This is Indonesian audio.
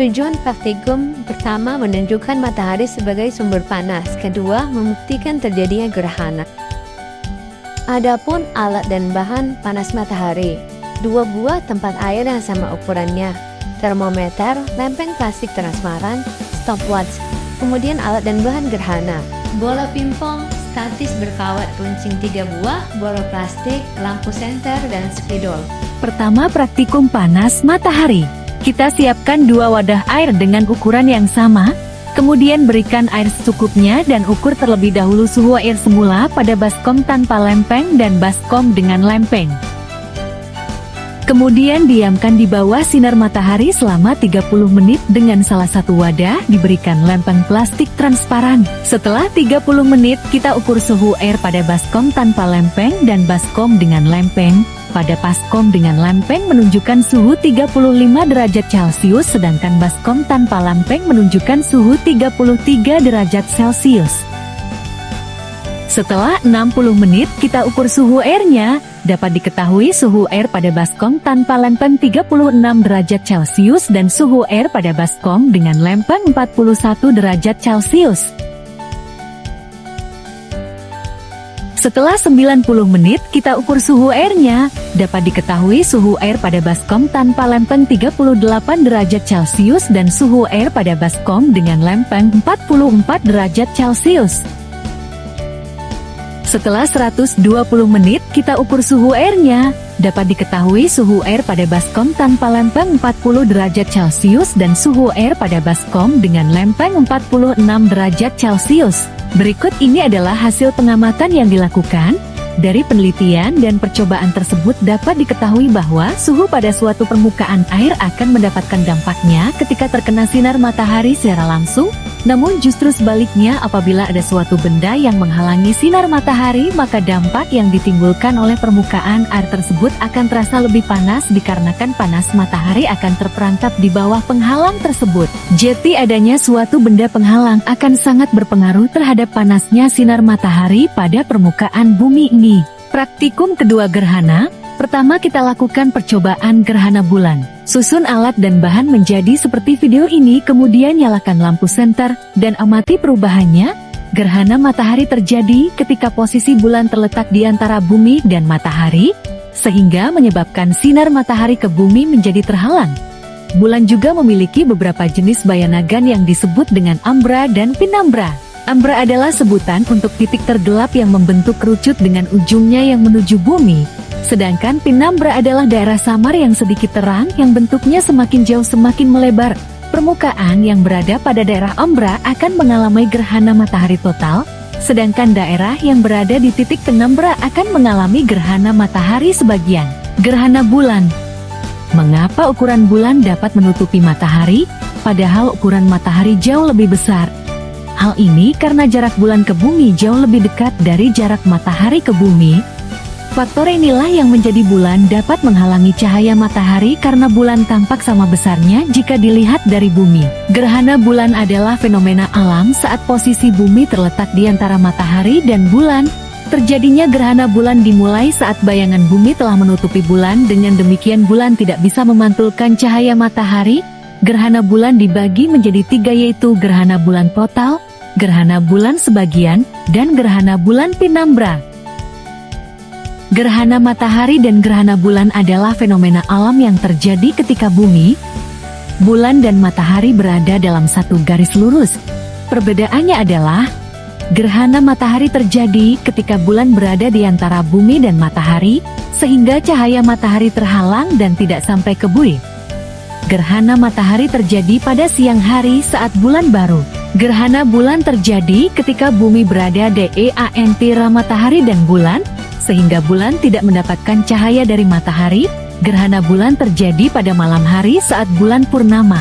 Tujuan praktikum pertama menunjukkan matahari sebagai sumber panas, kedua membuktikan terjadinya gerhana. Adapun alat dan bahan panas matahari, 2 buah tempat air yang sama ukurannya, termometer, lempeng plastik transparan, stopwatch, kemudian alat dan bahan gerhana, bola pingpong, statis berkawat runcing 3 buah, bola plastik, lampu senter, dan spidol. Pertama, praktikum panas matahari. Kita siapkan 2 wadah air dengan ukuran yang sama, kemudian berikan air secukupnya dan ukur terlebih dahulu suhu air semula pada baskom tanpa lempeng dan baskom dengan lempeng. Kemudian diamkan di bawah sinar matahari selama 30 menit dengan salah satu wadah diberikan lempeng plastik transparan. Setelah 30 menit kita ukur suhu air pada baskom tanpa lempeng dan baskom dengan lempeng. Pada baskom dengan lempeng menunjukkan suhu 35 derajat Celcius sedangkan baskom tanpa lempeng menunjukkan suhu 33 derajat Celcius. Setelah 60 menit kita ukur suhu airnya. Dapat diketahui suhu air pada baskom tanpa lempeng 36 derajat Celcius dan suhu air pada baskom dengan lempeng 41 derajat Celcius. Setelah 90 menit kita ukur suhu airnya. Dapat diketahui suhu air pada baskom tanpa lempeng 38 derajat Celcius dan suhu air pada baskom dengan lempeng 44 derajat Celcius. Setelah 120 menit kita ukur suhu airnya. Dapat diketahui suhu air pada baskom tanpa lempeng 40 derajat Celcius dan suhu air pada baskom dengan lempeng 46 derajat Celcius. Berikut ini adalah hasil pengamatan yang dilakukan. Dari penelitian dan percobaan tersebut dapat diketahui bahwa suhu pada suatu permukaan air akan mendapatkan dampaknya ketika terkena sinar matahari secara langsung. Namun justru sebaliknya, apabila ada suatu benda yang menghalangi sinar matahari, maka dampak yang ditimbulkan oleh permukaan air tersebut akan terasa lebih panas dikarenakan panas matahari akan terperangkap di bawah penghalang tersebut. Jadi adanya suatu benda penghalang akan sangat berpengaruh terhadap panasnya sinar matahari pada permukaan bumi ini. Praktikum kedua gerhana. Pertama kita lakukan percobaan gerhana bulan. Susun alat dan bahan menjadi seperti video ini, kemudian nyalakan lampu senter dan amati perubahannya. Gerhana matahari terjadi ketika posisi bulan terletak di antara bumi dan matahari, sehingga menyebabkan sinar matahari ke bumi menjadi terhalang. Bulan juga memiliki beberapa jenis bayanagan yang disebut dengan ambra dan penumbra. Ambra adalah sebutan untuk titik tergelap yang membentuk kerucut dengan ujungnya yang menuju bumi. Sedangkan penumbra adalah daerah samar yang sedikit terang yang bentuknya semakin jauh semakin melebar. Permukaan yang berada pada daerah ambra akan mengalami gerhana matahari total, sedangkan daerah yang berada di titik penumbra akan mengalami gerhana matahari sebagian. Gerhana bulan. Mengapa ukuran bulan dapat menutupi matahari, padahal ukuran matahari jauh lebih besar? Hal ini karena jarak bulan ke bumi jauh lebih dekat dari jarak matahari ke bumi. Faktor inilah yang menjadi bulan dapat menghalangi cahaya matahari karena bulan tampak sama besarnya jika dilihat dari bumi. Gerhana bulan adalah fenomena alam saat posisi bumi terletak di antara matahari dan bulan. Terjadinya gerhana bulan dimulai saat bayangan bumi telah menutupi bulan, dengan demikian bulan tidak bisa memantulkan cahaya matahari. Gerhana bulan dibagi menjadi 3, yaitu gerhana bulan total, gerhana bulan sebagian, dan gerhana bulan penumbra. Gerhana matahari dan gerhana bulan adalah fenomena alam yang terjadi ketika bumi, bulan dan matahari berada dalam satu garis lurus. Perbedaannya adalah, gerhana matahari terjadi ketika bulan berada di antara bumi dan matahari, sehingga cahaya matahari terhalang dan tidak sampai ke bumi. Gerhana matahari terjadi pada siang hari saat bulan baru. Gerhana bulan terjadi ketika bumi berada di antara matahari dan bulan, sehingga bulan tidak mendapatkan cahaya dari matahari. Gerhana bulan terjadi pada malam hari saat bulan purnama.